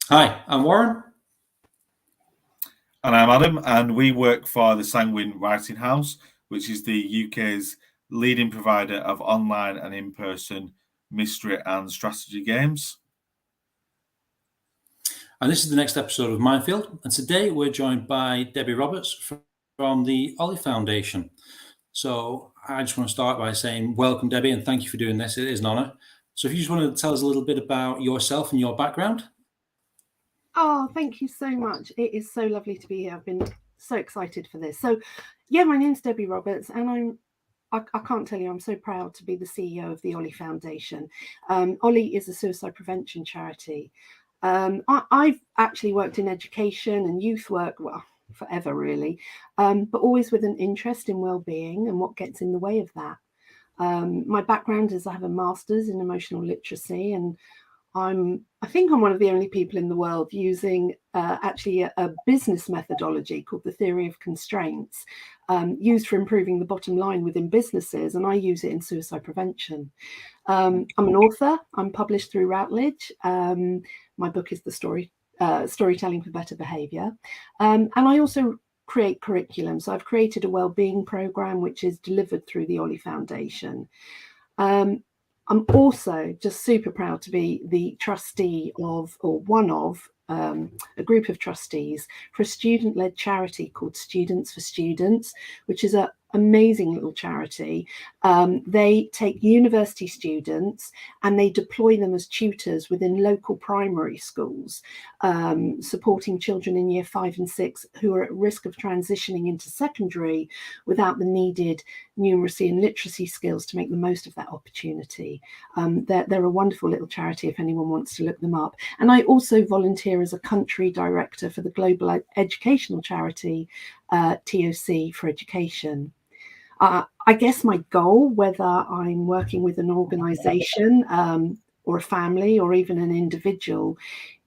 Hi, I'm Warren. And I'm Adam, and we work for the Sanguine Writing House, which is the UK's leading provider of online and in-person mystery and strategy games. And this is the next episode of Minefield. And today we're joined by Debi Roberts from the OLLIE Foundation. So I just want to start by saying welcome, Debi, and thank you for doing this. It is an honour. So if you just want to tell us a little bit about yourself and your background. Oh, thank you so much. It is so lovely to be here. I've been so excited for this. So, yeah, my name's Debi Roberts, and I can't tell you, I'm so proud to be the CEO of the OLLIE Foundation. OLLIE is a suicide prevention charity. I've actually worked in education and youth work, well, forever really, but always with an interest in well-being and what gets in the way of that. My background is I have a master's in emotional literacy, and I think I'm one of the only people in the world using actually a business methodology called the theory of constraints, used for improving the bottom line within businesses, and I use it in suicide prevention. I'm an author. I'm published through Routledge. My book is Storytelling for Better Behaviour, and I also create curriculum. So I've created a wellbeing program which is delivered through the OLLIE Foundation. I'm also just super proud to be the trustee of, or one of, a group of trustees for a student-led charity called Students for Students, which is an amazing little charity. They take university students and they deploy them as tutors within local primary schools, supporting children in year 5 and 6 who are at risk of transitioning into secondary without the needed numeracy and literacy skills to make the most of that opportunity. They're a wonderful little charity if anyone wants to look them up. And I also volunteer as a country director for the global educational charity TOC for Education. I guess my goal, whether I'm working with an organisation or a family or even an individual,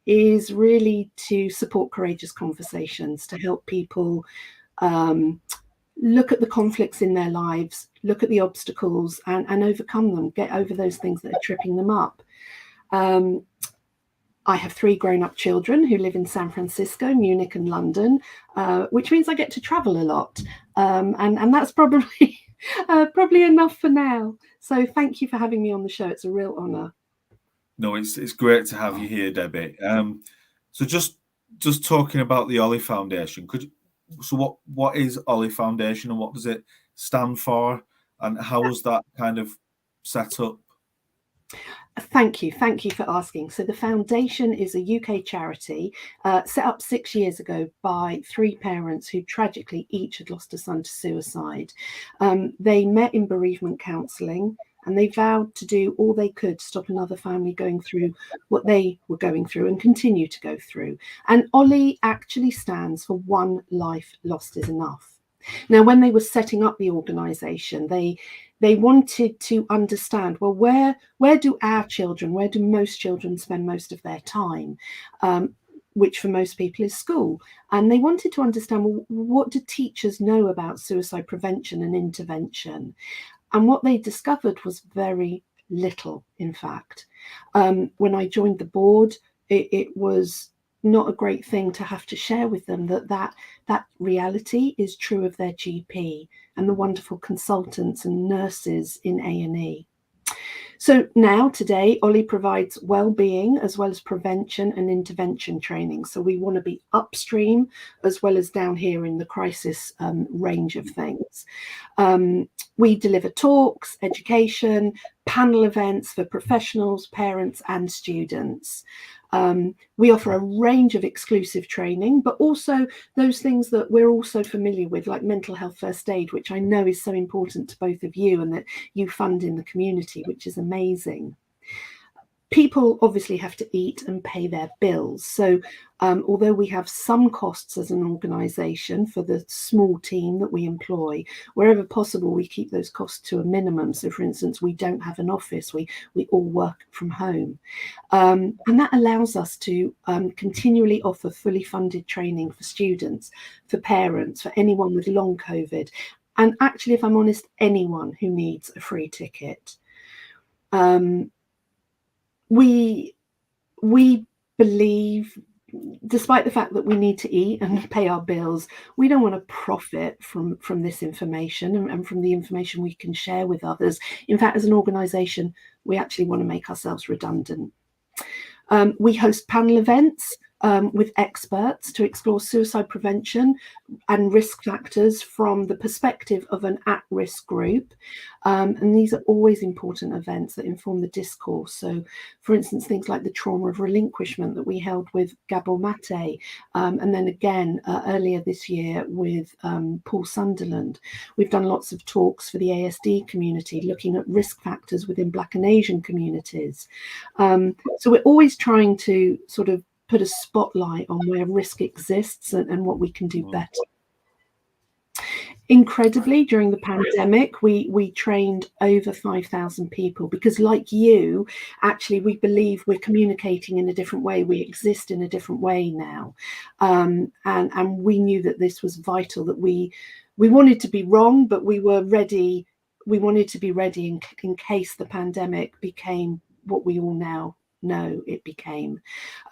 is really to support courageous conversations, to help people look at the conflicts in their lives, look at the obstacles and overcome them, get over those things that are tripping them up. I have 3 grown-up children who live in San Francisco, Munich and London, which means I get to travel a lot. And that's probably probably enough for now. So thank you for having me on the show. It's a real honour. No, it's great to have you here, Debi. So just talking about the OLLIE Foundation, what is OLLIE Foundation and what does it stand for, and how was that kind of set up? Thank you for asking. So the foundation is a UK charity set up 6 years ago by 3 parents who tragically each had lost a son to suicide. They met in bereavement counselling and they vowed to do all they could to stop another family going through what they were going through and continue to go through. And OLLIE actually stands for One Life Lost is Enough. Now, when they were setting up the organisation, they wanted to understand, well, where do our children, where do most children spend most of their time, which for most people is school. And they wanted to understand, well, what do teachers know about suicide prevention and intervention? And what they discovered was very little, in fact. When I joined the board, it was not a great thing to have to share with them that reality is true of their GP and the wonderful consultants and nurses in A&E. So now today, OLLIE provides well-being as well as prevention and intervention training. So we want to be upstream as well as down here in the crisis range of things. We deliver talks, education, panel events for professionals, parents and students. We offer a range of exclusive training, but also those things that we're also familiar with, like mental health first aid, which I know is so important to both of you and that you fund in the community, which is amazing. People obviously have to eat and pay their bills. So although we have some costs as an organisation for the small team that we employ, wherever possible, we keep those costs to a minimum. So for instance, we don't have an office, we all work from home. And that allows us to continually offer fully funded training for students, for parents, for anyone with long COVID. And actually, if I'm honest, anyone who needs a free ticket. We believe despite the fact that we need to eat and pay our bills, we don't want to profit from this information and from the information we can share with others. In fact, as an organisation, we actually want to make ourselves redundant. We host panel events with experts to explore suicide prevention and risk factors from the perspective of an at-risk group. And these are always important events that inform the discourse. So, for instance, things like the trauma of relinquishment that we held with Gabor Mate, and then again earlier this year with Paul Sunderland. We've done lots of talks for the ASD community, looking at risk factors within Black and Asian communities. So we're always trying to sort of put a spotlight on where risk exists and what we can do better. Incredibly, during the pandemic, we trained over 5,000 people because, like you, actually, we believe we're communicating in a different way. We exist in a different way now. And we knew that this was vital, that we wanted to be wrong, but we were ready. We wanted to be ready in case the pandemic became what we all now know it became.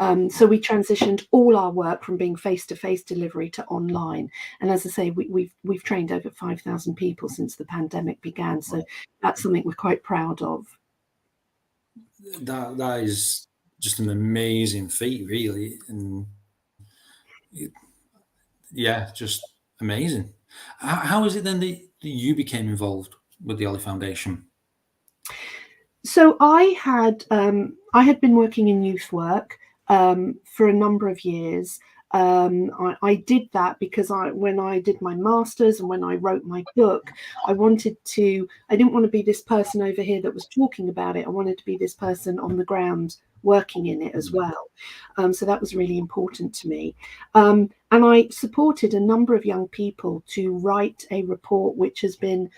So we transitioned all our work from being face-to-face delivery to online. And as I say, we've trained over 5,000 people since the pandemic began. So that's something we're quite proud of. That is just an amazing feat, really. And yeah, just amazing. How is it then that you became involved with the OLLIE Foundation? So I had been working in youth work for a number of years. I did that because when I did my master's and when I wrote my book, I didn't want to be this person over here that was talking about it. I wanted to be this person on the ground working in it as well. So that was really important to me. And I supported a number of young people to write a report which has been,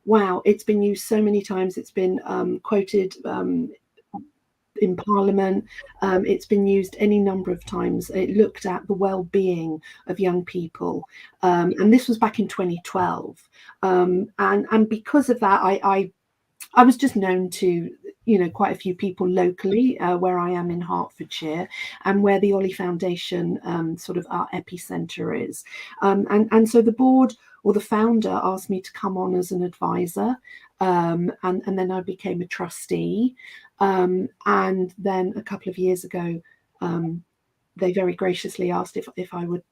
wow, it's been used so many times. It's been quoted in Parliament. It's been used any number of times. It looked at the well-being of young people. And this was back in 2012. And because of that, I was just known to, quite a few people locally where I am in Hertfordshire and where the OLLIE Foundation sort of our epicenter is. And so the board or the founder asked me to come on as an advisor, and then I became a trustee. And then a couple of years ago, they very graciously asked if I would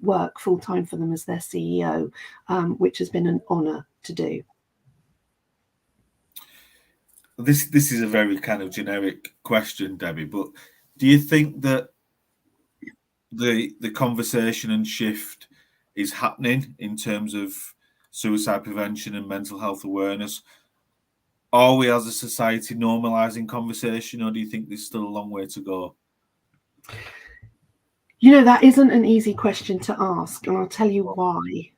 work full-time for them as their CEO, which has been an honour to do. This is a very kind of generic question, Debbie, but do you think that the conversation and shift is happening in terms of suicide prevention and mental health awareness? Are we as a society normalizing conversation, or do you think there's still a long way to go? That isn't an easy question to ask, and I'll tell you why.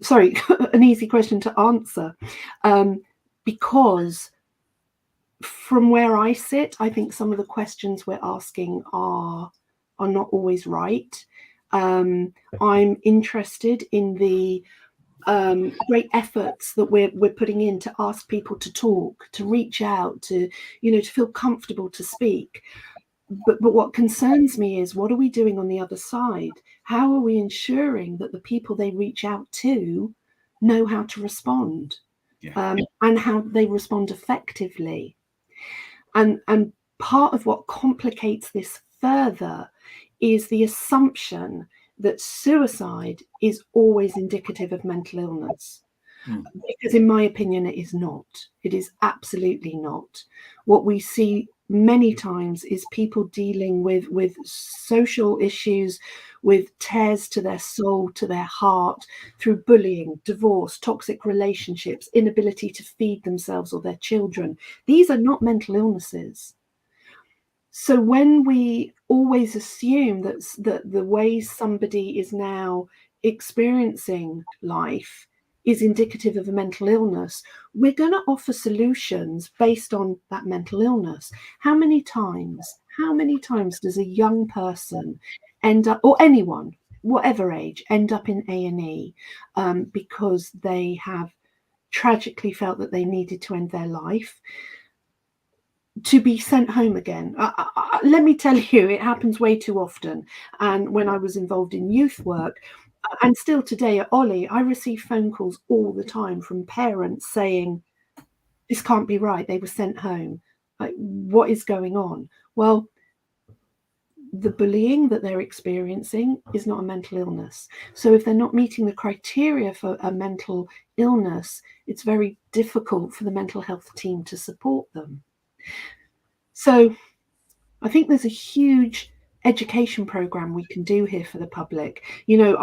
Sorry, an easy question to answer. Because from where I sit, I think some of the questions we're asking are not always right. I'm interested in the great efforts that we're putting in to ask people to talk, to reach out, to feel comfortable to speak. But what concerns me is, what are we doing on the other side? How are we ensuring that the people they reach out to know how to respond, and how they respond effectively? And part of what complicates this further is the assumption that suicide is always indicative of mental illness. Because in my opinion, it is not. It is absolutely not. What we see many times is people dealing with social issues, with tears to their soul, to their heart, through bullying, divorce, toxic relationships, inability to feed themselves or their children. These are not mental illnesses. So when we always assume that the way somebody is now experiencing life is indicative of a mental illness, we're going to offer solutions based on that mental illness. How many times does a young person end up, or anyone, whatever age, end up in A&E because they have tragically felt that they needed to end their life? to be sent home again. Let me tell you, it happens way too often. And when I was involved in youth work, and still today at OLLIE, I receive phone calls all the time from parents saying, this can't be right. They were sent home. Like, what is going on? Well, the bullying that they're experiencing is not a mental illness. So if they're not meeting the criteria for a mental illness, it's very difficult for the mental health team to support them. So I think there's a huge education program we can do here for the public. You know,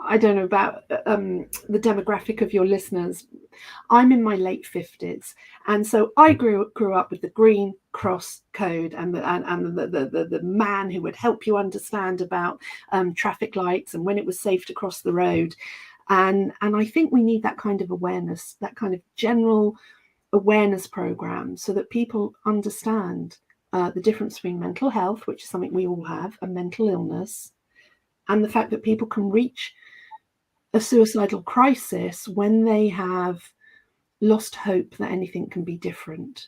I don't know about the demographic of your listeners. I'm in my late 50s, and so I grew up with the Green Cross Code and the man who would help you understand about traffic lights and when it was safe to cross the road. And I think we need that kind of awareness, that kind of general awareness program, so that people understand the difference between mental health, which is something we all have, and mental illness, and the fact that people can reach a suicidal crisis when they have lost hope that anything can be different.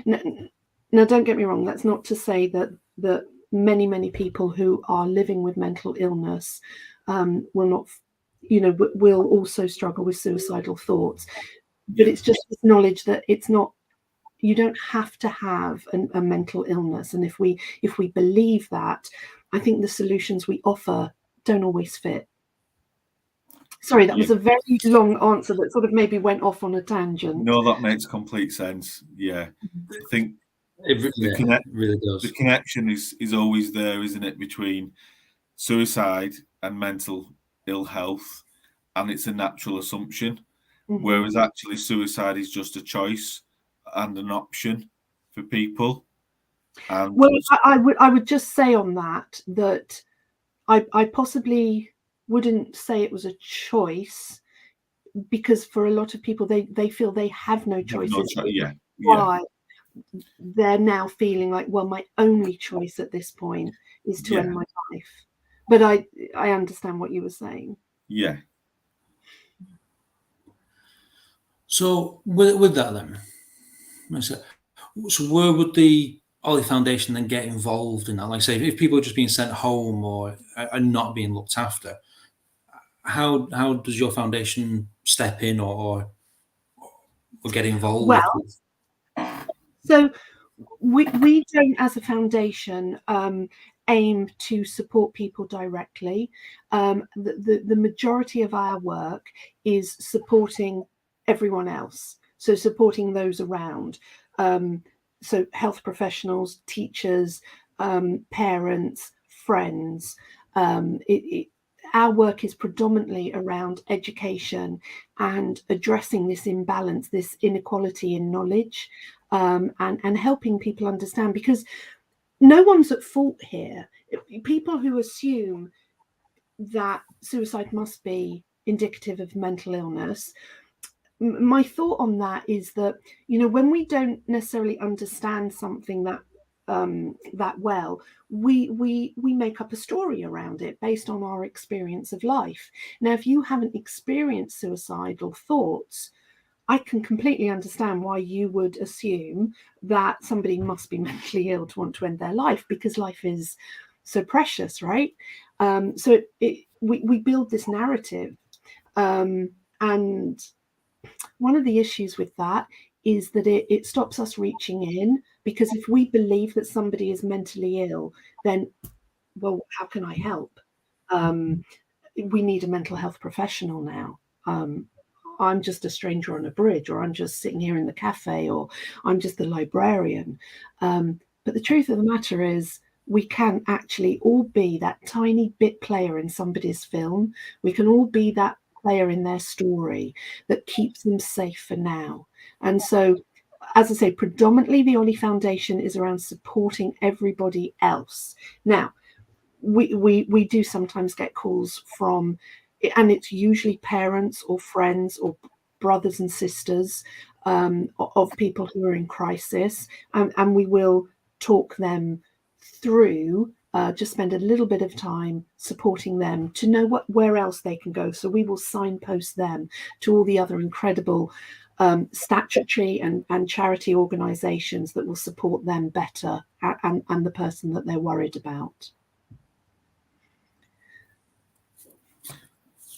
Now, don't get me wrong, that's not to say that many people who are living with mental illness will not, will also struggle with suicidal thoughts. But it's just this knowledge that it's not, you don't have to have a mental illness. And if we believe that, I think the solutions we offer don't always fit. Sorry, that was a very long answer that sort of maybe went off on a tangent. No, that makes complete sense. Yeah, I think really does. The connection is always there, isn't it, between suicide and mental ill health, and it's a natural assumption, whereas actually suicide is just a choice and an option for people. And well, I would just say on that I possibly wouldn't say it was a choice, because for a lot of people they feel they have no choices. Why they're now feeling like, well, my only choice at this point is to end my life. But I understand what you were saying. Yeah. So with that then, so where would the OLLIE Foundation then get involved in that? Like, say, if people are just being sent home or are not being looked after, how does your foundation step in or get involved? Well, so we don't, as a foundation, aim to support people directly. The majority of our work is supporting everyone else, so supporting those around. So health professionals, teachers, parents, friends. Our work is predominantly around education and addressing this imbalance, this inequality in knowledge, and helping people understand, because no one's at fault here. People who assume that suicide must be indicative of mental illness, my thought on that is that, when we don't necessarily understand something that well, we make up a story around it based on our experience of life. Now, if you haven't experienced suicidal thoughts, I can completely understand why you would assume that somebody must be mentally ill to want to end their life, because life is so precious, right? So we build this narrative, and one of the issues with that is that it stops us reaching in, because if we believe that somebody is mentally ill, then, well, how can I help? We need a mental health professional now. I'm just a stranger on a bridge, or I'm just sitting here in the cafe, or I'm just the librarian. But the truth of the matter is, we can actually all be that tiny bit player in somebody's film. We can all be that player in their story that keeps them safe for now. And so, as I say, predominantly the OLLIE Foundation is around supporting everybody else. Now, we do sometimes get calls from, and it's usually parents or friends or brothers and sisters of people who are in crisis, and we will talk them through, just spend a little bit of time supporting them to know where else they can go. So we will signpost them to all the other incredible statutory and charity organisations that will support them better and the person that they're worried about.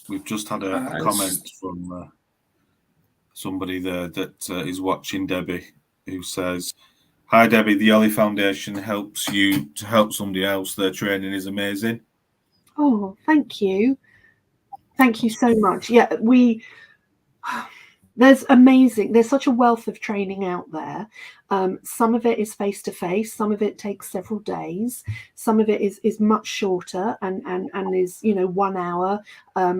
We've just had a comment from somebody there that is watching Debbie, who says, "Hi Debbie, the OLLIE Foundation helps you to help somebody else. Their training is amazing." Oh, thank you. Thank you so much. Yeah, there's such a wealth of training out there. Some of it is face-to-face, some of it takes several days, some of it is much shorter and is 1 hour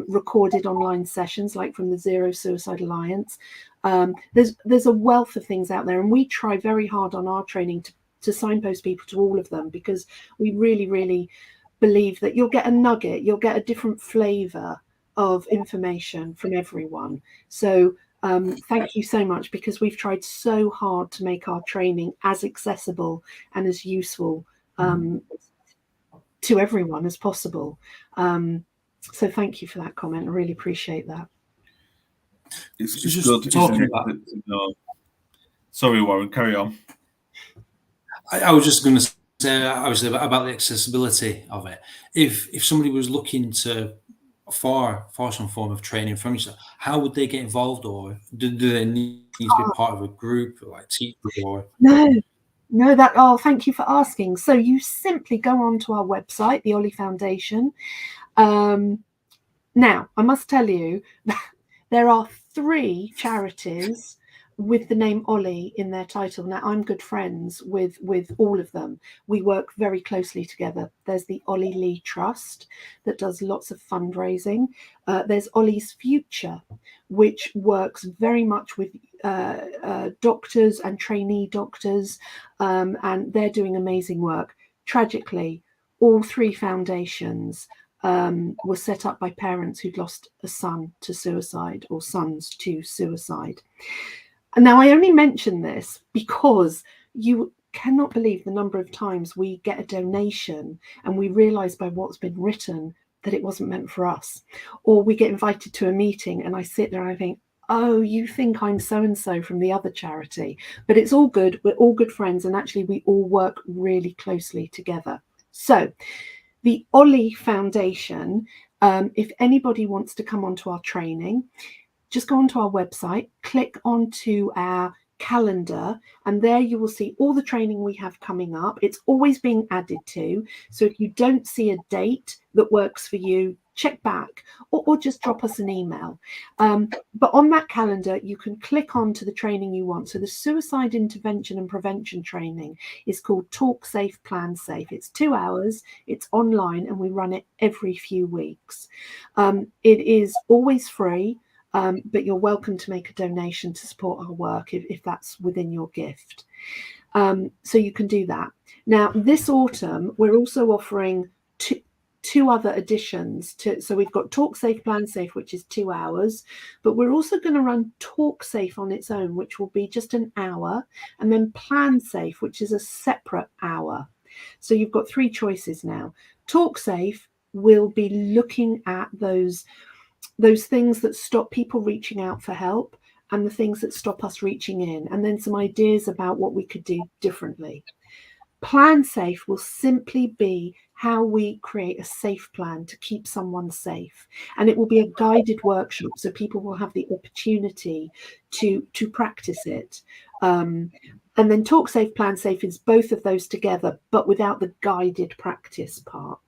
recorded online sessions, like from the Zero Suicide Alliance. There's a wealth of things out there, and we try very hard on our training to signpost people to all of them, because we really believe that you'll get a nugget, you'll get a different flavor of information from everyone. So thank you so much, because we've tried so hard to make our training as accessible and as useful to everyone as possible. So thank you for that comment. I really appreciate that. It's good talking about. Sorry, Warren, carry on. I was just going to say, obviously, about the accessibility of it. If somebody was looking for some form of training from you, how would they get involved, or do they need to be part of a group, like teachers, or no? Thank you for asking. So you simply go onto our website, the OLLIE Foundation. Now I must tell you that there are 3 charities with the name OLLIE in their title. Now, I'm good friends with all of them. We work very closely together. There's the OLLIE Trust that does lots of fundraising. There's OLLIE's Future, which works very much with doctors and trainee doctors, and they're doing amazing work. Tragically, all 3 foundations were set up by parents who'd lost a son to suicide, or sons to suicide. And now I only mention this because you cannot believe the number of times we get a donation and we realise by what's been written that it wasn't meant for us. Or we get invited to a meeting and I sit there and I think, oh, you think I'm so-and-so from the other charity. But it's all good. We're all good friends, and actually we all work really closely together. So the OLLIE Foundation, if anybody wants to come onto our training, just go onto our website, click onto our calendar, and there you will see all the training we have coming up. It's always being added to. So if you don't see a date that works for you, check back or just drop us an email. But on that calendar, you can click on to the training you want. So the suicide intervention and prevention training is called Talk Safe, Plan Safe. It's 2 hours, it's online, and we run it every few weeks. It is always free. But you're welcome to make a donation to support our work if that's within your gift. So you can do that. Now, this autumn, we're also offering two other additions. So we've got Talk Safe, Plan Safe, which is 2 hours, but we're also going to run Talk Safe on its own, which will be just an hour, and then Plan Safe, which is a separate hour. So you've got 3 choices now. Talk Safe will be looking at those things that stop people reaching out for help and the things that stop us reaching in, and then some ideas about what we could do differently. Plan Safe will simply be how we create a safe plan to keep someone safe, and it will be a guided workshop, so people will have the opportunity to practice it. And then Talk Safe, Plan Safe is both of those together, but without the guided practice part.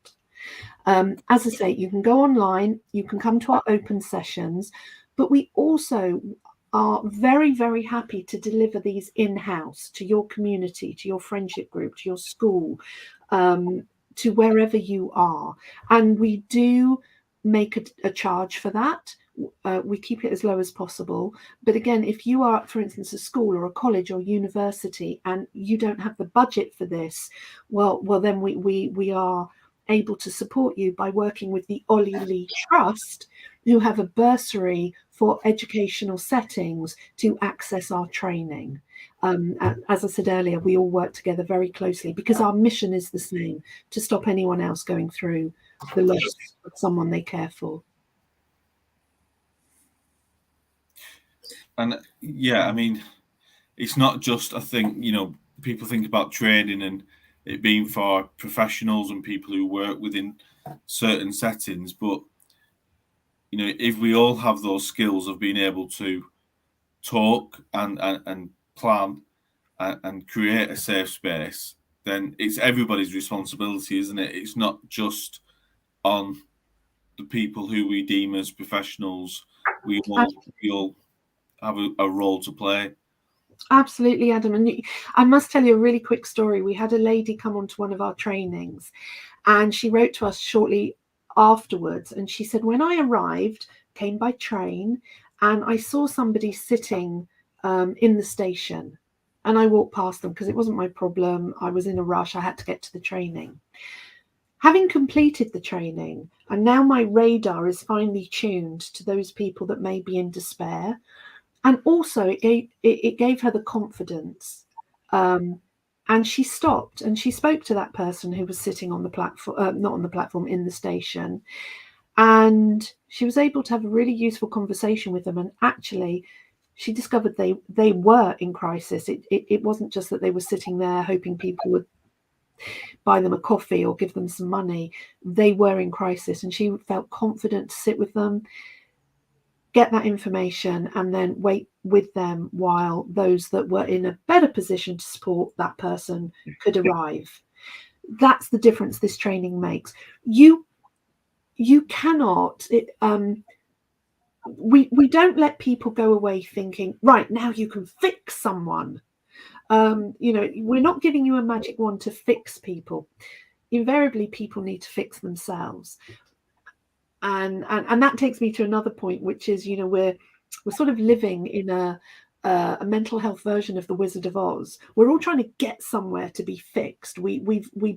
As I say, you can go online, you can come to our open sessions, but we also are very, very happy to deliver these in-house to your community, to your friendship group, to your school, to wherever you are. And we do make a charge for that. We keep it as low as possible. But again, if you are, for instance, a school or a college or university and you don't have the budget for this, well, then we are able to support you by working with the OLLIE Trust, who have a bursary for educational settings to access our training. As I said earlier, we all work together very closely because our mission is the same: to stop anyone else going through the loss of someone they care for. And yeah, I mean, it's not just, I think, people think about training and it being for professionals and people who work within certain settings, but if we all have those skills of being able to talk and plan and create a safe space, then it's everybody's responsibility, isn't it? It's not just on the people who we deem as professionals. We all have a role to play. Absolutely, Adam. And I must tell you a really quick story. We had a lady come onto one of our trainings, and she wrote to us shortly afterwards. And she said, when I arrived, came by train, and I saw somebody sitting in the station. And I walked past them because it wasn't my problem. I was in a rush. I had to get to the training. Having completed the training, and now my radar is finely tuned to those people that may be in despair. And also it gave her the confidence. And she stopped and she spoke to that person who was sitting on the platform, not on the platform, in the station. And she was able to have a really useful conversation with them. And actually, she discovered they were in crisis. It wasn't just that they were sitting there hoping people would buy them a coffee or give them some money. They were in crisis, and she felt confident to sit with them, get that information, and then wait with them while those that were in a better position to support that person could arrive. That's the difference this training makes. You cannot, we don't let people go away thinking, right, now you can fix someone. We're not giving you a magic wand to fix people. Invariably, people need to fix themselves. And that takes me to another point, which is, we're sort of living in a mental health version of the Wizard of Oz. We're all trying to get somewhere to be fixed. We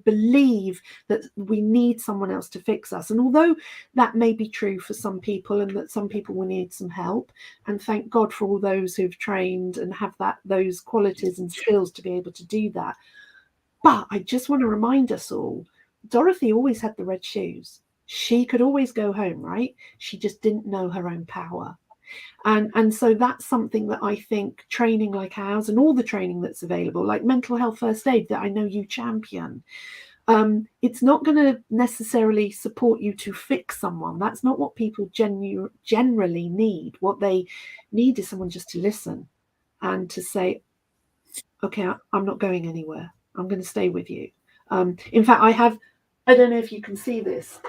believe that we need someone else to fix us. And although that may be true for some people, and that some people will need some help, and thank God for all those who've trained and have those qualities and skills to be able to do that. But I just want to remind us all, Dorothy always had the red shoes. She could always go home, right? She just didn't know her own power. And so that's something that I think training like ours, and all the training that's available, like mental health first aid that I know you champion, it's not going to necessarily support you to fix someone. That's not what people generally need. What they need is someone just to listen and to say, okay, I'm not going anywhere. I'm going to stay with you. In fact, I don't know if you can see this.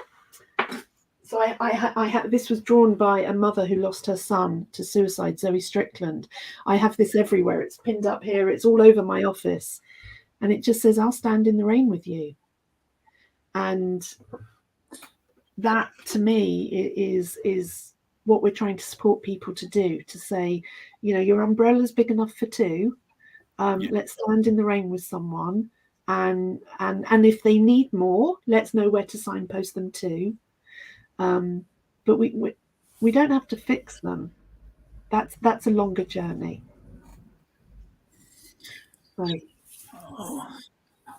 So I have this was drawn by a mother who lost her son to suicide, Zoe Strickland. I have this everywhere. It's pinned up here. It's all over my office. And it just says, I'll stand in the rain with you. And that to me is what we're trying to support people to do, to say, your umbrella's big enough for two. Let's stand in the rain with someone. And if they need more, let's know where to signpost them to. But we don't have to fix them. That's a longer journey. Right.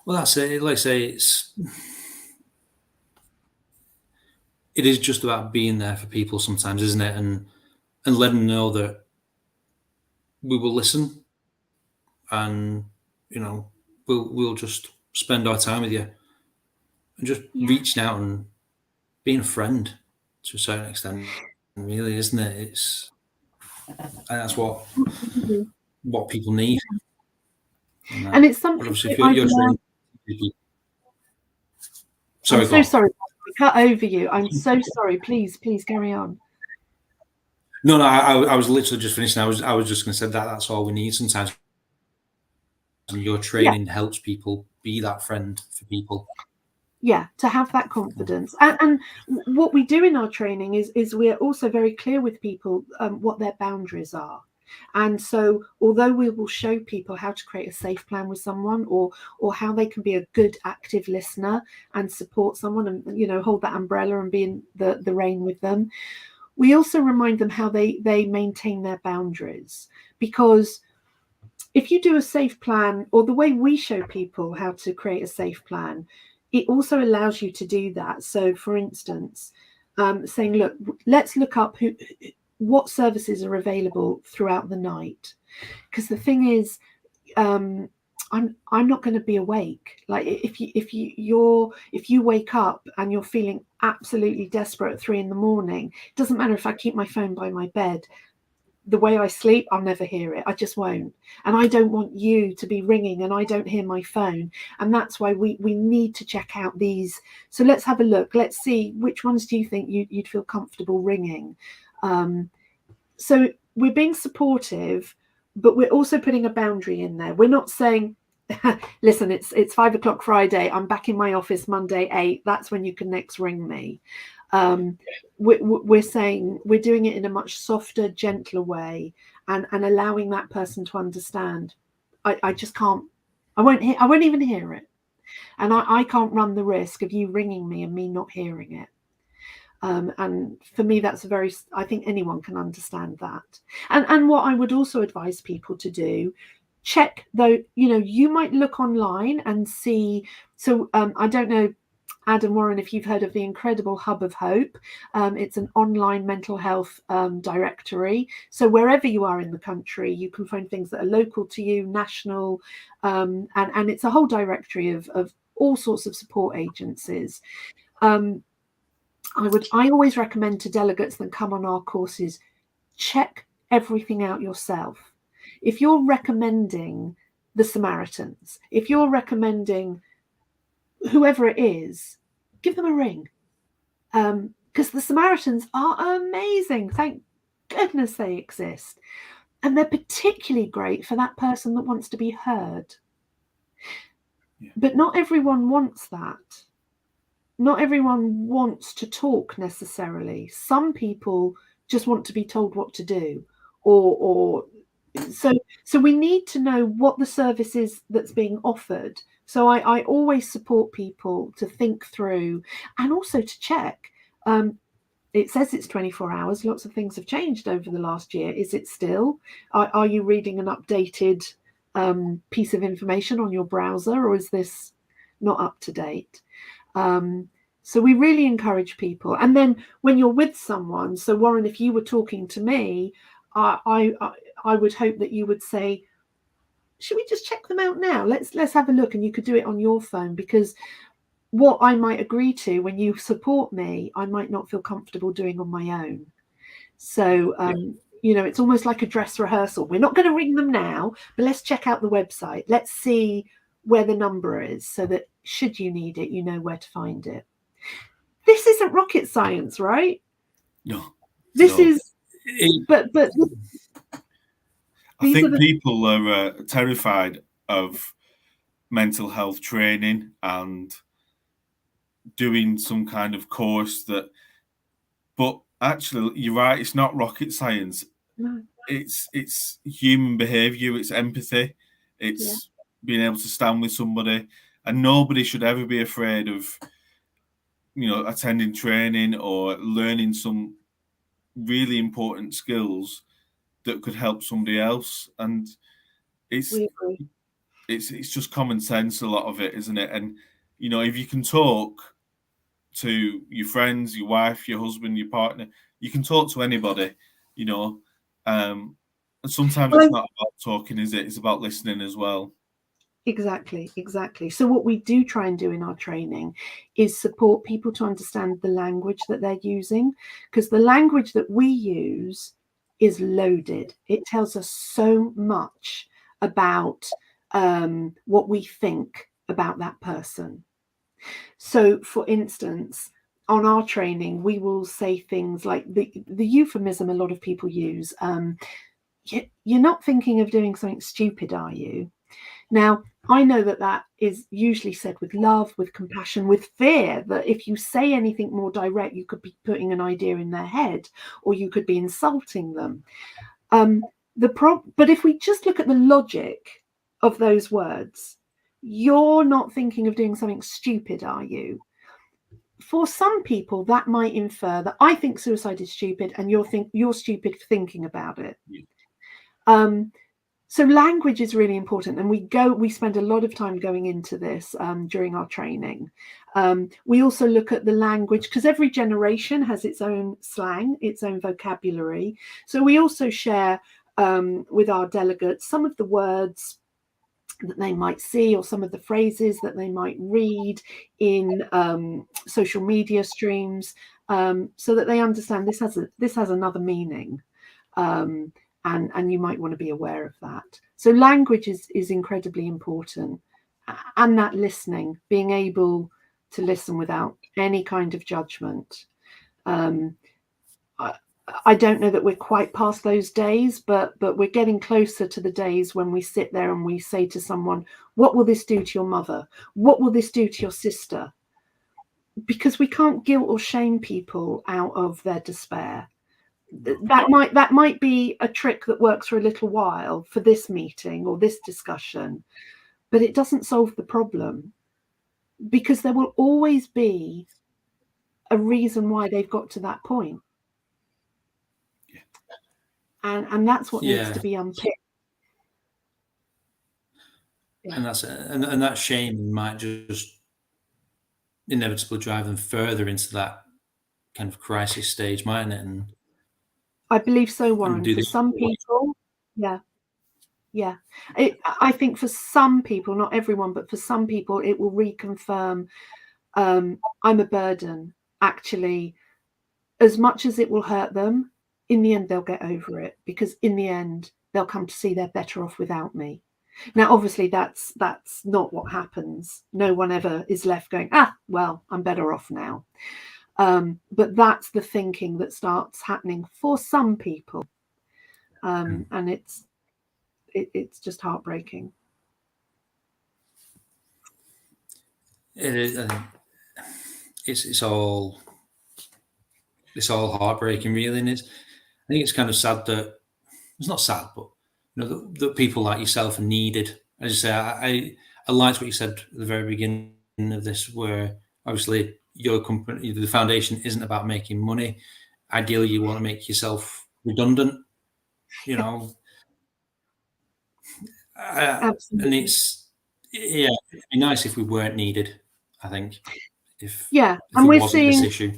Well, that's it. Like I say, it is just about being there for people sometimes, isn't it? And letting them know that we will listen, and we'll just spend our time with you, and just reaching out and being a friend to a certain extent, really, isn't it? And that's what people need. And it's something obviously you're training people. Sorry, I'm so sorry. I cut over you. I'm so sorry. Please carry on. No, I was literally just finishing. I was just going to say that's all we need sometimes. And your training helps people be that friend for people. Yeah, to have that confidence. And what we do in our training is we're also very clear with people what their boundaries are. And so although we will show people how to create a safe plan with someone, or how they can be a good active listener and support someone, and hold that umbrella and be in the rain with them, we also remind them how they maintain their boundaries. Because if you do a safe plan, or the way we show people how to create a safe plan, it also allows you to do that. So for instance, saying, look, let's look up what services are available throughout the night. Because the thing is, I'm not going to be awake. Like if you wake up and you're feeling absolutely desperate at 3 a.m, it doesn't matter if I keep my phone by my bed. The way I sleep, I'll never hear it. I just won't. And I don't want you to be ringing and I don't hear my phone. And that's why we need to check out these. So let's have a look. Let's see, which ones do you think you'd feel comfortable ringing? So we're being supportive, but we're also putting a boundary in there. We're not saying, listen, it's 5 o'clock Friday. I'm back in my office Monday 8. That's when you can next ring me. We're saying we're doing it in a much softer, gentler way, and allowing that person to understand. I just can't. I won't even hear it, and I can't run the risk of you ringing me and me not hearing it. And for me, that's I think anyone can understand that. And what I would also advise people to do, check though, you might look online and see. So I don't know, Adam, Warren, if you've heard of the incredible Hub of Hope. It's an online mental health directory. So wherever you are in the country, you can find things that are local to you, national, and it's a whole directory of all sorts of support agencies. I always recommend to delegates that come on our courses, check everything out yourself. If you're recommending the Samaritans, if you're recommending whoever it is, give them a ring. Because the Samaritans are amazing. Thank goodness they exist. And they're particularly great for that person that wants to be heard. Yeah. But not everyone wants that. Not everyone wants to talk necessarily. Some people just want to be told what to do, so we need to know what the service is that's being offered. So I always support people to think through and also to check. It says it's 24 hours. Lots of things have changed over the last year. Is it still? Are you reading an updated piece of information on your browser, or is this not up to date? So we really encourage people. And then when you're with someone, so Warren, if you were talking to me, I would hope that you would say, should we just check them out now? Let's have a look. And you could do it on your phone, because what I might agree to when you support me, I might not feel comfortable doing on my own. So, it's almost like a dress rehearsal. We're not going to ring them now, but let's check out the website. Let's see where the number is, so that should you need it, you know where to find it. This isn't rocket science, right? No. This is, but I think people are terrified of mental health training and doing some kind of course but actually, you're right, it's not rocket science. No. It's human behavior, it's empathy, it's being able to stand with somebody, and nobody should ever be afraid of attending training or learning some really important skills that could help somebody else. And it's just common sense, a lot of it, isn't it? And if you can talk to your friends, your wife, your husband, your partner, you can talk to anybody, and sometimes it's not about talking, is it? It's about listening as well. Exactly. So what we do try and do in our training is support people to understand the language that they're using, because the language that we use is loaded. It tells us so much about what we think about that person. So, for instance, on our training, we will say things like the euphemism a lot of people use. You're not thinking of doing something stupid, are you? Now, I know that is usually said with love, with compassion, with fear, that if you say anything more direct, you could be putting an idea in their head, or you could be insulting them. But if we just look at the logic of those words, you're not thinking of doing something stupid, are you? For some people, that might infer that I think suicide is stupid, and you're stupid for thinking about it. Yeah. So language is really important, and we spend a lot of time going into this during our training. We also look at the language, because every generation has its own slang, its own vocabulary. So we also share with our delegates some of the words that they might see, or some of the phrases that they might read in social media streams, so that they understand this has another meaning. And you might want to be aware of that. So language is incredibly important, and that listening, being able to listen without any kind of judgment. I don't know that we're quite past those days, but we're getting closer to the days when we sit there and we say to someone, what will this do to your mother? What will this do to your sister? Because we can't guilt or shame people out of their despair. That might be a trick that works for a little while for this meeting or this discussion, but it doesn't solve the problem, because there will always be a reason why they've got to that point. And that's what needs to be unpicked. And and that shame might just inevitably drive them further into that kind of crisis stage, mightn't it? And I believe so, Warren. For some people, yeah. I think for some people, not everyone, but for some people, it will reconfirm I'm a burden. Actually, as much as it will hurt them, in the end, they'll get over it, because in the end, they'll come to see they're better off without me. Now, obviously, that's not what happens. No one ever is left going, well, I'm better off now. But that's the thinking that starts happening for some people. And it's just heartbreaking. It is. It's all heartbreaking, really, and I think it's kind of sad that it's not sad, but that people like yourself are needed. As you say, I liked what you said at the very beginning of this, where obviously your company, the foundation, isn't about making money. Ideally, you want to make yourself redundant, Absolutely. and it'd be nice if we weren't needed. I think if and there we're wasn't seeing this issue.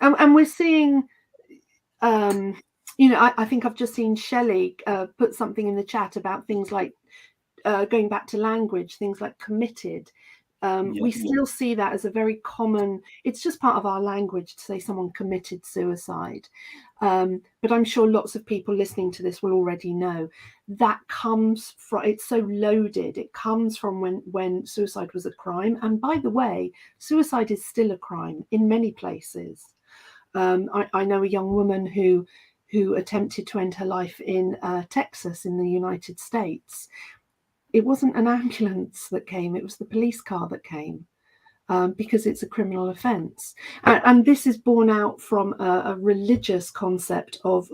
And we're seeing. I think I've just seen Shelley put something in the chat about things like going back to language, things like committed. We still see that as a very common, it's just part of our language to say someone committed suicide. But I'm sure lots of people listening to this will already know that comes from, it's so loaded. It comes from when suicide was a crime. And by the way, suicide is still a crime in many places. I know a young woman who attempted to end her life in Texas in the United States. It wasn't an ambulance that came, it was the police car that came, because it's a criminal offence. And this is born out from a religious concept of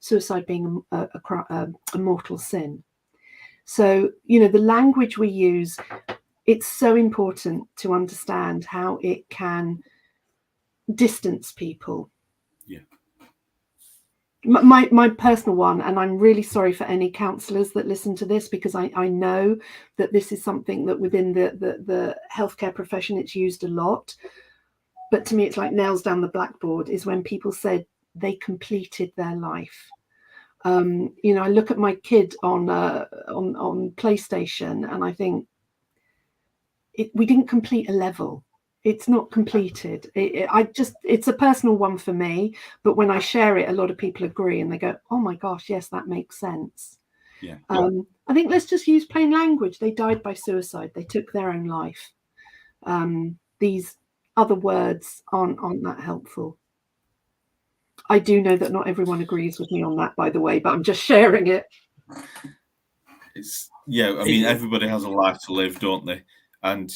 suicide being a mortal sin. So, the language we use, it's so important to understand how it can distance people. My personal one, and I'm really sorry for any counsellors that listen to this, because I know that this is something that within the healthcare profession it's used a lot, but to me it's like nails down the blackboard, is when people said they completed their life. I look at my kid on PlayStation and I think we didn't complete a level. It's not completed. It's a personal one for me, but when I share it, a lot of people agree and they go, oh my gosh, yes, that makes sense. I think let's just use plain language. They died by suicide. They took their own life. These other words aren't that helpful. I do know that not everyone agrees with me on that, by the way, but I'm just sharing it. Everybody has a life to live, don't they? And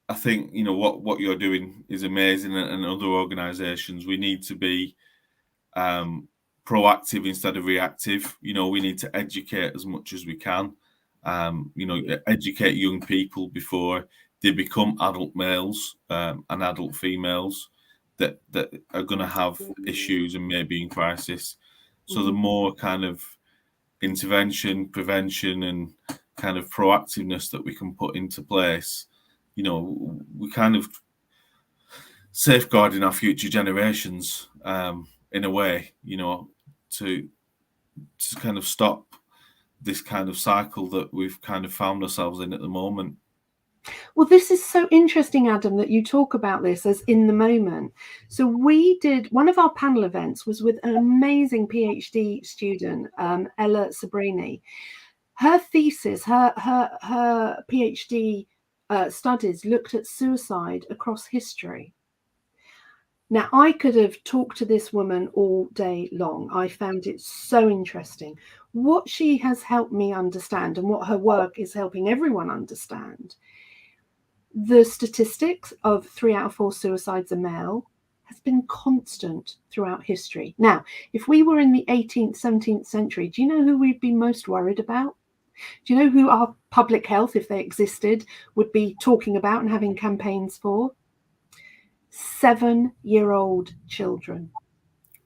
I think what you're doing is amazing, and other organisations, we need to be proactive instead of reactive. We need to educate as much as we can. Educate young people before they become adult males and adult females that are going to have issues and maybe in crisis. So the more kind of intervention, prevention, and kind of proactiveness that we can put into place, you know, we kind of safeguarding our future generations in a way, you know, to kind of stop this kind of cycle that we've kind of found ourselves in at the moment. Well, this is so interesting, Adam, that you talk about this as in the moment. So we did, one of our panel events was with an amazing PhD student, Ella Sabrini. Her thesis, her PhD studies looked at suicide across history. Now, I could have talked to this woman all day long. I found it so interesting. What she has helped me understand, and what her work is helping everyone understand, the statistics of 3 out of 4 suicides are male has been constant throughout history. Now, if we were in the 18th, 17th century, do you know who we'd be most worried about? Do you know who our public health, if they existed, would be talking about and having campaigns for? 7-year-old children.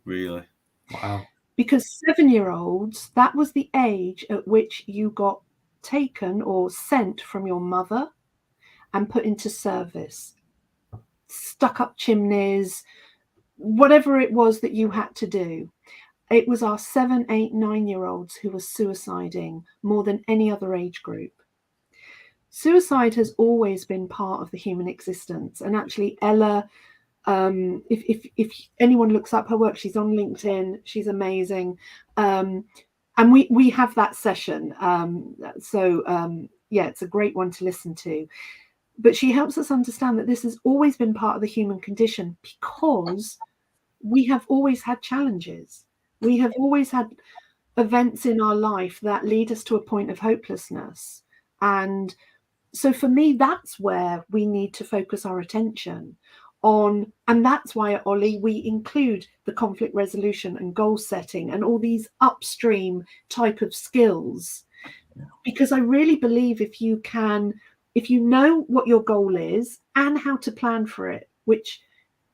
Really? Wow. Because 7-year-olds, that was the age at which you got taken or sent from your mother and put into service, stuck up chimneys, whatever it was that you had to do. It was our 7, 8, 9-year-olds who were suiciding more than any other age group. Suicide has always been part of the human existence. And actually, Ella, if anyone looks up her work, she's on LinkedIn, she's amazing. And we have that session. Yeah, it's a great one to listen to. But she helps us understand that this has always been part of the human condition because we have always had challenges. We have always had events in our life that lead us to a point of hopelessness. And so for me, that's where we need to focus our attention on. And that's why at OLLIE, we include the conflict resolution and goal setting and all these upstream type of skills. Because I really believe if you know what your goal is and how to plan for it, which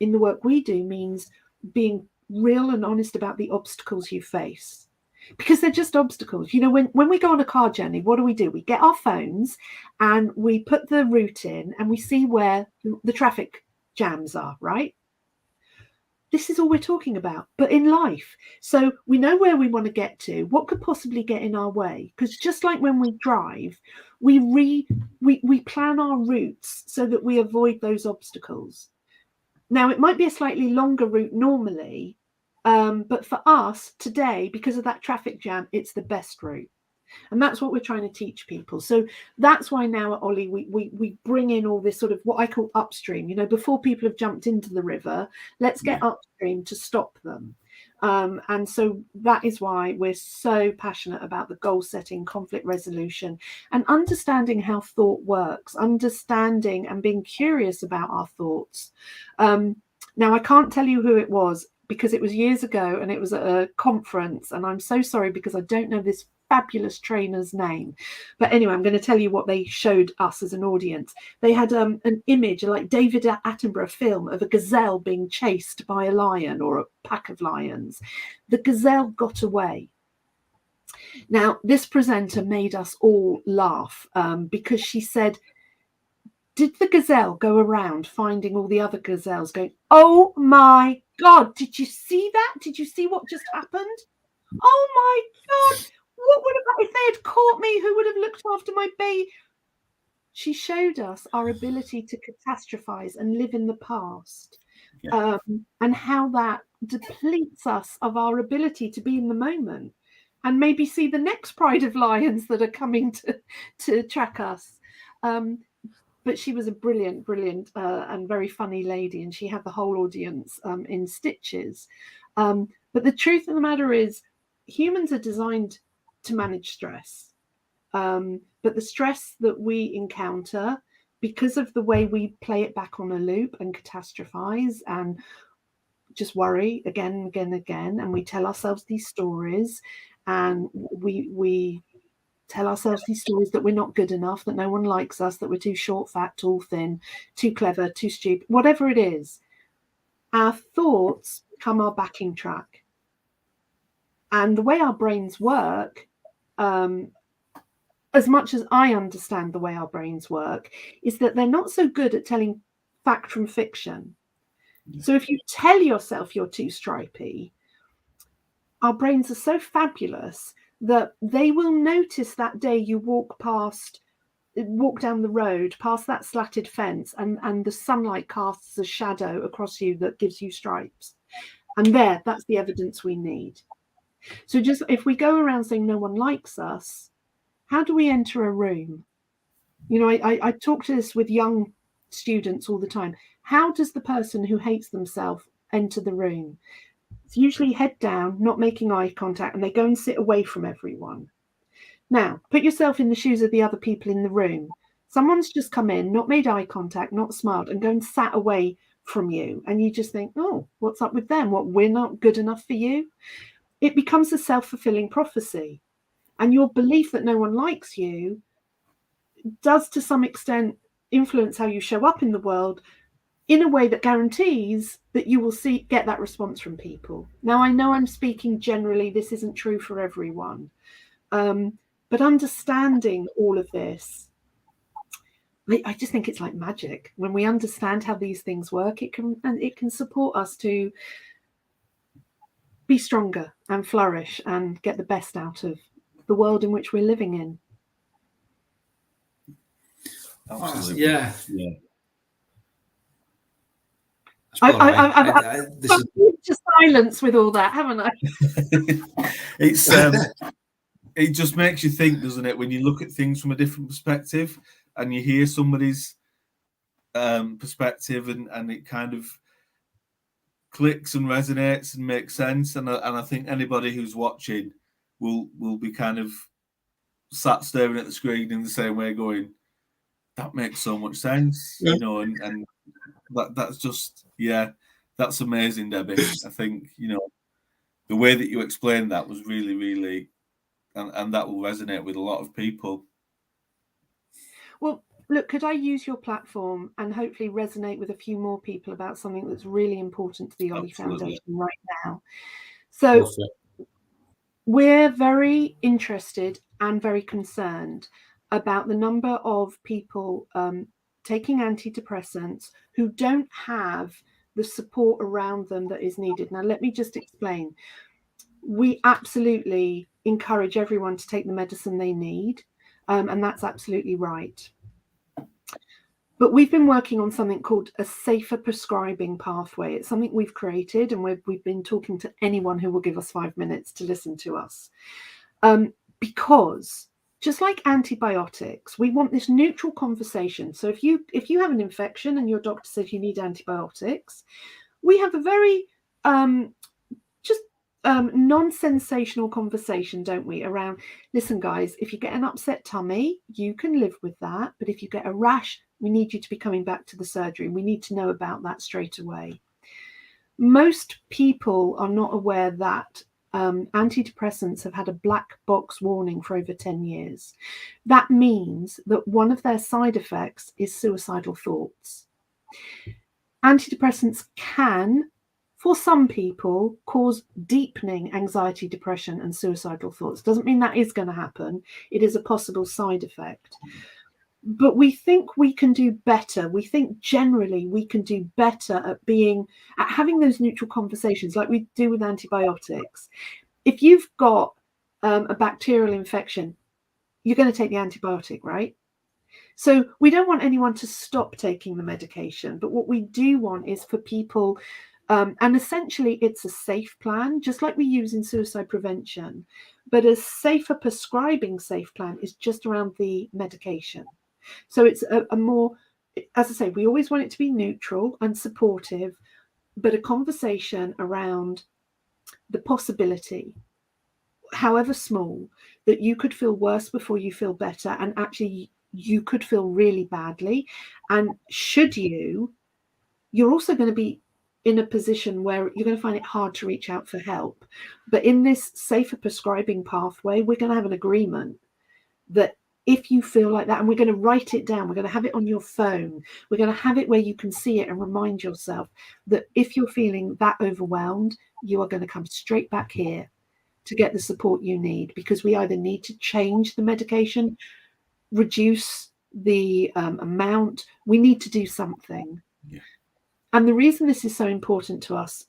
in the work we do means being real and honest about the obstacles you face, because they're just obstacles. You know, when we go on a car journey, what do? We get our phones and we put the route in and we see where the traffic jams are, right? This is all we're talking about, but in life. So we know where we want to get to, what could possibly get in our way. Because just like when we drive, we plan our routes so that we avoid those obstacles. Now, it might be a slightly longer route normally, but for us today, because of that traffic jam, it's the best route. And that's what we're trying to teach people. So that's why now at OLLIE, we bring in all this sort of what I call upstream. You know, before people have jumped into the river, let's get upstream to stop them. And so that is why we're so passionate about the goal setting, conflict resolution, and understanding how thought works, understanding and being curious about our thoughts. Now, I can't tell you who it was because it was years ago and it was at a conference. And I'm so sorry because I don't know this fabulous trainer's name. But anyway, I'm going to tell you what they showed us as an audience. They had an image, like David Attenborough film, of a gazelle being chased by a lion or a pack of lions. The gazelle got away. Now, this presenter made us all laugh because she said, did the gazelle go around finding all the other gazelles going, oh my God, did you see that? Did you see what just happened? Oh my God. What would have, if they had caught me, who would have looked after my baby? She showed us our ability to catastrophize and live in the past, and how that depletes us of our ability to be in the moment and maybe see the next pride of lions that are coming to track us. But she was a brilliant and very funny lady, and she had the whole audience in stitches. But the truth of the matter is, humans are designed to manage stress, but the stress that we encounter, because of the way we play it back on a loop and catastrophize and just worry again and again and again, and we tell ourselves these stories, and we tell ourselves these stories that we're not good enough, that no one likes us, that we're too short, fat, tall, thin, too clever, too stupid, whatever it is. Our thoughts become our backing track. And the way our brains work, as much as I understand the way our brains work, is that they're not so good at telling fact from fiction. So if you tell yourself you're too stripy, our brains are so fabulous that they will notice that day you walk down the road past that slatted fence, and the sunlight casts a shadow across you that gives you stripes. And that's the evidence we need. So just if we go around saying no one likes us, how do we enter a room? You know, I talk to this with young students all the time. How does the person who hates themselves enter the room? It's usually head down, not making eye contact, and they go and sit away from everyone. Now, put yourself in the shoes of the other people in the room. Someone's just come in, not made eye contact, not smiled, and go and sat away from you. And you just think, oh, what's up with them? What, we're not good enough for you? It becomes a self-fulfilling prophecy. And your belief that no one likes you does, to some extent, influence how you show up in the world in a way that guarantees that you will get that response from people. Now, I know I'm speaking generally. This isn't true for everyone. But understanding all of this, I just think it's like magic. When we understand how these things work, it can support us to be stronger and flourish and get the best out of the world in which we're living in. Absolutely. Yeah. I've just silence with all that, haven't I? It's it just makes you think, doesn't it, when you look at things from a different perspective and you hear somebody's perspective, and it kind of clicks and resonates and makes sense. And I think anybody who's watching will be kind of sat staring at the screen in the same way, going, that makes so much sense, you know, and that's just, that's amazing, Debbie. I think, you know, the way that you explained that was really, really, and that will resonate with a lot of people. Well, look, could I use your platform and hopefully resonate with a few more people about something that's really important to the OLLIE Foundation right now? So we're very interested and very concerned about the number of people taking antidepressants who don't have the support around them that is needed. Now, let me just explain. We absolutely encourage everyone to take the medicine they need, and that's absolutely right. But we've been working on something called a safer prescribing pathway. It's something we've created, and we've been talking to anyone who will give us 5 minutes to listen to us. Because just like antibiotics, we want this neutral conversation. So if you have an infection and your doctor says you need antibiotics, we have a very non-sensational conversation, don't we, around, listen guys, if you get an upset tummy, you can live with that, but if you get a rash, we need you to be coming back to the surgery. We need to know about that straight away. Most people are not aware that antidepressants have had a black box warning for over 10 years. That means that one of their side effects is suicidal thoughts. Antidepressants can, for some people, cause deepening anxiety, depression, and suicidal thoughts. Doesn't mean that is going to happen. It is a possible side effect. But we think we can do better. We think generally we can do better at having those neutral conversations like we do with antibiotics. If you've got a bacterial infection, you're going to take the antibiotic, right? So we don't want anyone to stop taking the medication. But what we do want is for people, and essentially it's a safe plan, just like we use in suicide prevention. But a safer prescribing safe plan is just around the medication. So it's a more, as I say, we always want it to be neutral and supportive, but a conversation around the possibility, however small, that you could feel worse before you feel better, and actually you could feel really badly. And should you're also going to be in a position where you're going to find it hard to reach out for help. But in this safer prescribing pathway, we're going to have an agreement that if you feel like that, and we're going to write it down, we're going to have it on your phone, we're going to have it where you can see it and remind yourself that if you're feeling that overwhelmed, you are going to come straight back here to get the support you need, because we either need to change the medication, reduce the amount, we need to do something. Yeah. And the reason this is so important to us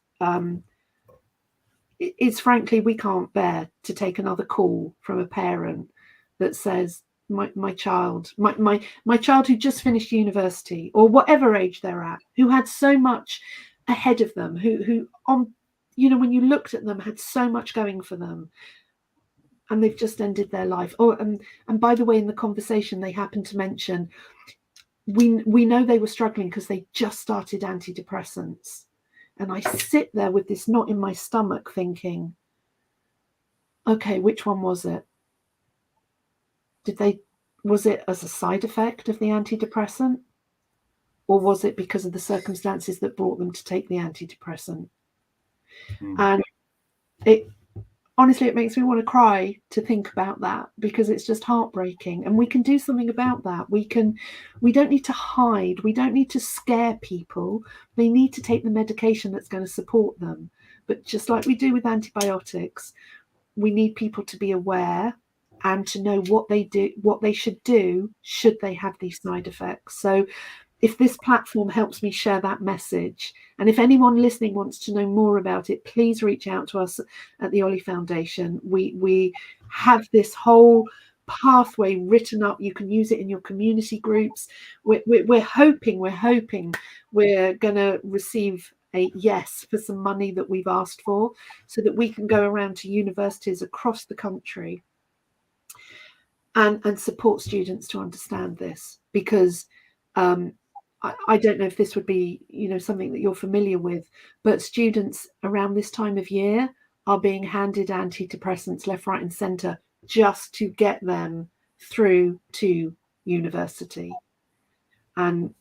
is, frankly, we can't bear to take another call from a parent that says, my child who just finished university, or whatever age they're at, who had so much ahead of them, who on, you know, when you looked at them, had so much going for them, and they've just ended their life. Oh, and by the way, in the conversation, they happened to mention, we know they were struggling because they just started antidepressants. And I sit there with this knot in my stomach thinking, okay, which one was it? Was it as a side effect of the antidepressant? Or was it because of the circumstances that brought them to take the antidepressant? And honestly, it makes me want to cry to think about that, because it's just heartbreaking. And we can do something about that. We don't need to hide. We don't need to scare people. They need to take the medication that's going to support them. But just like we do with antibiotics, we need people to be aware and to know what they should do should they have these side effects. So if this platform helps me share that message, and if anyone listening wants to know more about it, please reach out to us at the OLLIE Foundation. We have this whole pathway written up. You can use it in your community groups. We're hoping we're going to receive a yes for some money that we've asked for, so that we can go around to universities across the country and support students to understand this, because I don't know if this would be, you know, something that you're familiar with, but students around this time of year are being handed antidepressants left, right, and centre just to get them through to university. And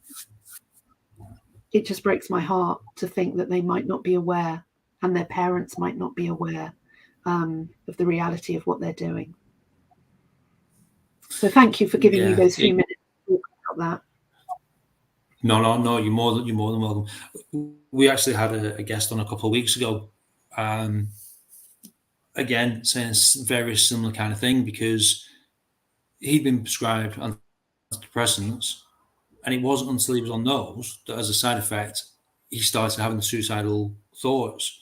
it just breaks my heart to think that they might not be aware, and their parents might not be aware of the reality of what they're doing. So thank you for giving me those few minutes to talk about that. No, you're more than welcome. We actually had a guest on a couple of weeks ago, again saying a very similar kind of thing, because he'd been prescribed antidepressants, and it wasn't until he was on those that, as a side effect, he started having suicidal thoughts.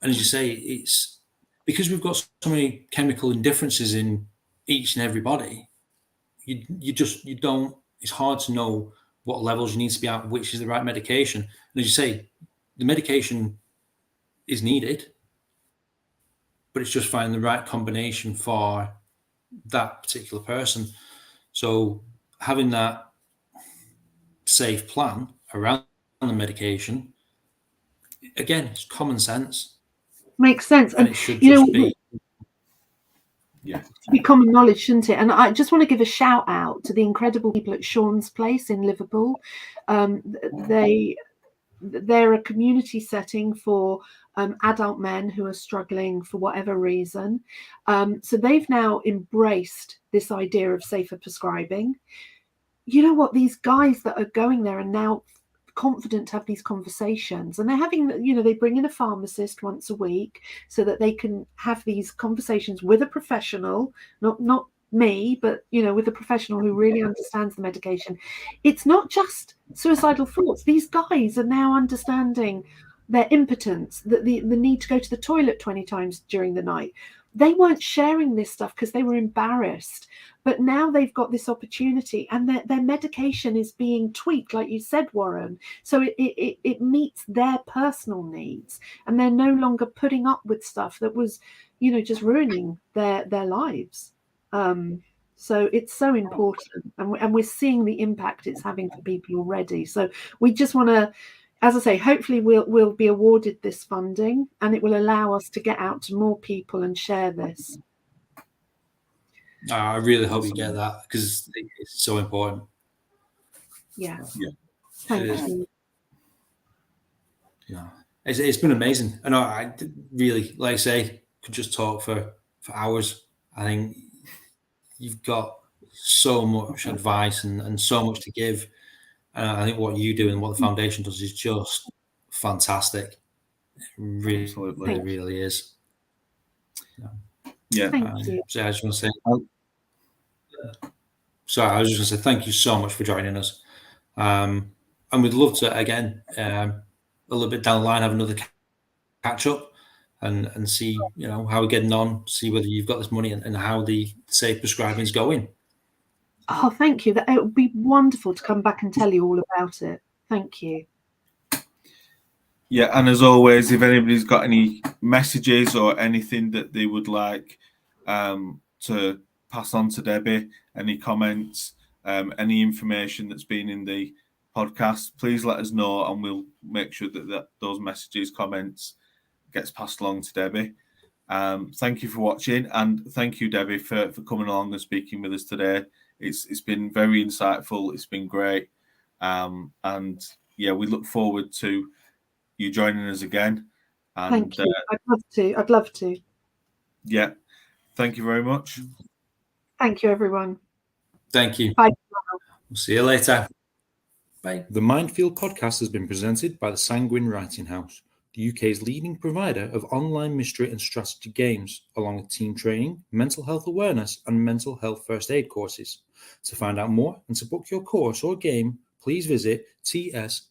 And as you say, it's because we've got so many chemical indifferences in each and every body. You don't. It's hard to know what levels you need to be at, which is the right medication. And as you say, the medication is needed, but it's just finding the right combination for that particular person. So having that safe plan around the medication, again, it's common sense. Makes sense. And it should just be. Yeah. To be common knowledge, shouldn't it? And I just want to give a shout out to the incredible people at Sean's Place in Liverpool. They're a community setting for adult men who are struggling for whatever reason. So they've now embraced this idea of safer prescribing. You know what? These guys that are going there are now confident to have these conversations, and they're having, you know, they bring in a pharmacist once a week so that they can have these conversations with a professional, not me, but, you know, with a professional who really understands the medication. It's not just suicidal thoughts. These guys are now understanding their impotence, the need to go to the toilet 20 times during the night. They weren't sharing this stuff because they were embarrassed, but now they've got this opportunity, and their medication is being tweaked, like you said, Warren. So it meets their personal needs, and they're no longer putting up with stuff that was, you know, just ruining their lives. So it's so important, and we're seeing the impact it's having for people already. So we just want to, as I say, hopefully we'll be awarded this funding, and it will allow us to get out to more people and share this. I really hope you get that, because it's so important. Yeah. Thank you. Yeah, it's been amazing. And I really, like I say, could just talk for hours. I think you've got so much advice and so much to give. And I think what you do and what the foundation does is just fantastic. It really, Absolutely. really is. Yeah. Thank you. So I just want to say, sorry, I was just going to say thank you so much for joining us. And we'd love to, again, a little bit down the line, have another catch up and see, how we're getting on, see whether you've got this money and how the safe prescribing is going. Oh, thank you. It would be wonderful to come back and tell you all about it. Thank you. Yeah, and as always, if anybody's got any messages or anything that they would like to pass on to Debi, any comments, any information that's been in the podcast, please let us know, and we'll make sure that those messages, comments gets passed along to Debi. Thank you for watching, and thank you, Debi, for coming along and speaking with us today. It's been very insightful. It's been great, and yeah, we look forward to you joining us again. And, thank you. I'd love to. Yeah, thank you very much. Thank you, everyone. Thank you. Bye. We'll see you later. Bye. The Mindfield podcast has been presented by the Sanguine Writing House, the UK's leading provider of online mystery and strategy games, along with team training, mental health awareness, and mental health first aid courses. To find out more and to book your course or game, please visit tswh.co.uk.